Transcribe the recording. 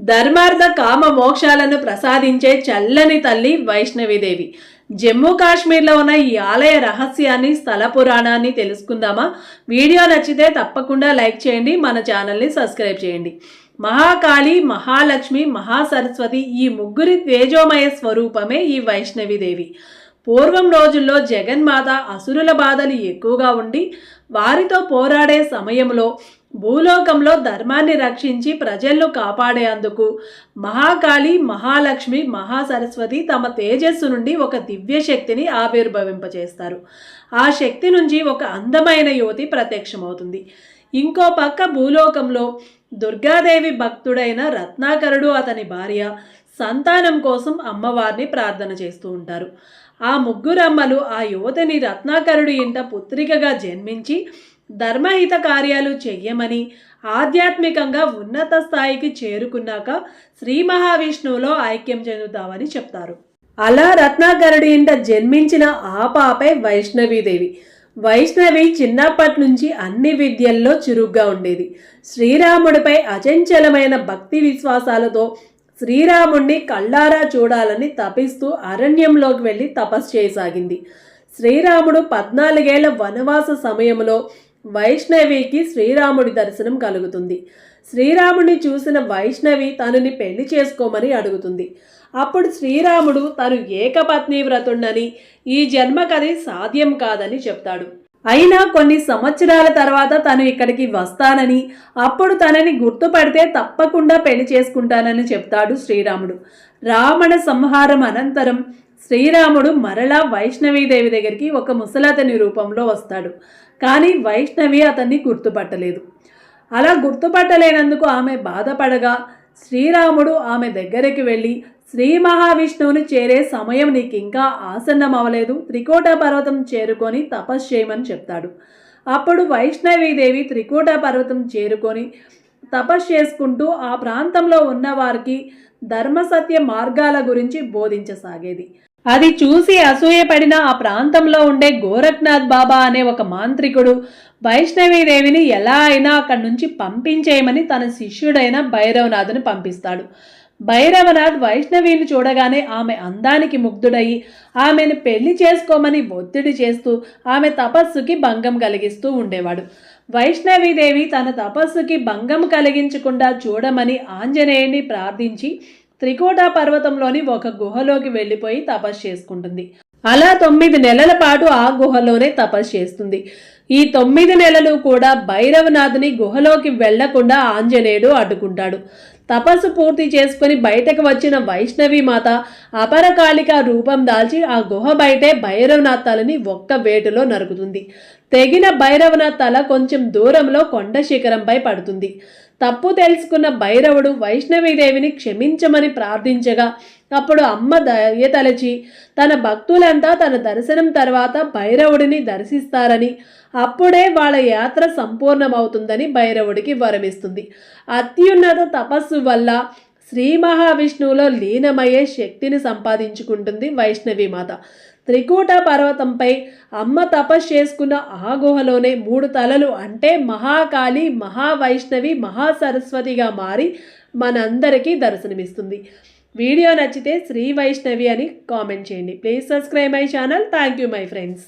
ధర్మార్థ కామ మోక్షాలను ప్రసాదించే చల్లని తల్లి వైష్ణవీదేవి. జమ్మూ కాశ్మీర్లో ఉన్న ఈ ఆలయ రహస్యాన్ని, స్థల పురాణాన్ని తెలుసుకుందామా? వీడియో నచ్చితే తప్పకుండా లైక్ చేయండి, మన ఛానల్ని సబ్స్క్రైబ్ చేయండి. మహాకాళి, మహాలక్ష్మి, మహాసరస్వతి ఈ ముగ్గురి తేజోమయ స్వరూపమే ఈ వైష్ణవీదేవి. పూర్వం రోజుల్లో జగన్మాత అసురుల బాధలు ఎక్కువగా ఉండి వారితో పోరాడే సమయంలో భూలోకంలో ధర్మాన్ని రక్షించి ప్రజలను కాపాడేందుకు మహాకాళి, మహాలక్ష్మి, మహాసరస్వతి తమ తేజస్సు నుండి ఒక దివ్య శక్తిని ఆవిర్భవింపచేస్తారు. ఆ శక్తి నుంచి ఒక అందమైన యువతి ప్రత్యక్షమవుతుంది. ఇంకో పక్క భూలోకంలో దుర్గాదేవి భక్తుడైన రత్నాకరుడు, అతని భార్య సంతానం కోసం అమ్మవారిని ప్రార్థన చేస్తూ ఉంటారు. ఆ ముగ్గురమ్మలు ఆ యువతిని రత్నాకరుడు ఇంట పుత్రికగా జన్మించి ధర్మహిత కార్యాలు చెయ్యమని, ఆధ్యాత్మికంగా ఉన్నత స్థాయికి చేరుకున్నాక శ్రీ మహావిష్ణువులో ఐక్యం చెందుతామని చెప్తారు. అలా రత్నాకరుడి ఇంట జన్మించిన ఆ పాపే వైష్ణవీదేవి. వైష్ణవి చిన్నప్పటి నుంచి అన్ని విద్యల్లో చురుగ్గా ఉండేది. శ్రీరాముడిపై అచంచలమైన భక్తి విశ్వాసాలతో శ్రీరాముణ్ణి కళ్ళారా చూడాలని తపిస్తూ అరణ్యంలోకి వెళ్ళి తపస్సు చేయసాగింది. శ్రీరాముడు 14 ఏళ్ల వనవాస సమయంలో వైష్ణవికి శ్రీరాముడి దర్శనం కలుగుతుంది. శ్రీరాముడిని చూసిన వైష్ణవి తనని పెళ్లి చేసుకోమని అడుగుతుంది. అప్పుడు శ్రీరాముడు తను ఏకపత్ని వ్రతుడని, ఈ జన్మకది సాధ్యం కాదని చెప్తాడు. అయినా కొన్ని సంవత్సరాల తర్వాత తను ఇక్కడికి వస్తానని, అప్పుడు తనని గుర్తుపడితే తప్పకుండా పెళ్లి చేసుకుంటానని చెప్తాడు శ్రీరాముడు. రావణ సంహారం అనంతరం శ్రీరాముడు మరలా వైష్ణవీదేవి దగ్గరికి ఒక ముసలతని రూపంలో వస్తాడు. కానీ వైష్ణవి అతన్ని గుర్తుపట్టలేదు. అలా గుర్తుపట్టలేనందుకు ఆమె బాధపడగా శ్రీరాముడు ఆమె దగ్గరికి వెళ్ళి, శ్రీ మహావిష్ణువుని చేరే సమయం నీకు ఇంకా ఆసన్నం అవ్వలేదు, త్రికోట పర్వతం చేరుకొని తపస్సు చేయమని చెప్తాడు. అప్పుడు వైష్ణవీదేవి త్రికోట పర్వతం చేరుకొని తపస్సు చేసుకుంటూ ఆ ప్రాంతంలో ఉన్న వారికి ధర్మసత్య మార్గాల గురించి బోధించసాగేది. అది చూసి అసూయపడిన ఆ ప్రాంతంలో ఉండే గోరఖ్నాథ్ బాబా అనే ఒక మాంత్రికుడు వైష్ణవీదేవిని ఎలా అయినా అక్కడి నుంచి పంపించేయమని తన శిష్యుడైన భైరవనాథ్ని పంపిస్తాడు. భైరవనాథ్ వైష్ణవిని చూడగానే ఆమె అందానికి ముగ్ధుడయి ఆమెను పెళ్లి చేసుకోమని ఒత్తిడి చేస్తూ ఆమె తపస్సుకి భంగం కలిగిస్తూ ఉండేవాడు. వైష్ణవీదేవి తన తపస్సుకి భంగం కలిగించకుండా చూడమని ఆంజనేయుని ప్రార్థించి త్రికోట పర్వతంలోని ఒక గుహలోకి వెళ్ళిపోయి తపస్సు చేసుకుంటుంది. అలా 9 నెలల పాటు ఆ గుహలోనే తపస్సు చేస్తుంది. ఈ 9 నెలలు కూడా భైరవనాథుని గుహలోకి వెళ్లకుండా ఆంజనేయుడు అడ్డుకుంటాడు. తపస్సు పూర్తి చేసుకుని బయటకు వచ్చిన వైష్ణవి మాత అపరకాళిక రూపం దాల్చి ఆ గుహ బయటే భైరవనాథ్ తలని ఒక్క వేటులో నరుకుతుంది. తెగిన భైరవనాథ్ తల కొంచెం దూరంలో కొండ శిఖరంపై పడుతుంది. తప్పు తెలుసుకున్న భైరవుడు వైష్ణవీదేవిని క్షమించమని ప్రార్థించగా అప్పుడు అమ్మ దయతలచి తన భక్తులంతా తన దర్శనం తర్వాత భైరవుడిని దర్శిస్తారని, అప్పుడే వాళ్ళ యాత్ర సంపూర్ణమవుతుందని భైరవుడికి వరమిస్తుంది. అత్యున్నత తపస్సు వల్ల శ్రీ మహావిష్ణువులో లీనమయ్యే శక్తిని సంపాదించుకుంటుంది వైష్ణవీమాత. త్రికూట పర్వతంపై అమ్మ తపస్సు చేసుకున్న ఆ గుహలోనే 3 తలలు అంటే మహాకాళి, మహావైష్ణవి, మహాసరస్వతిగా మారి మనందరికీ దర్శనమిస్తుంది. వీడియో నచ్చితే శ్రీ వైష్ణవి అని కామెంట్ చేయండి. Please subscribe my channel. Thank you my friends.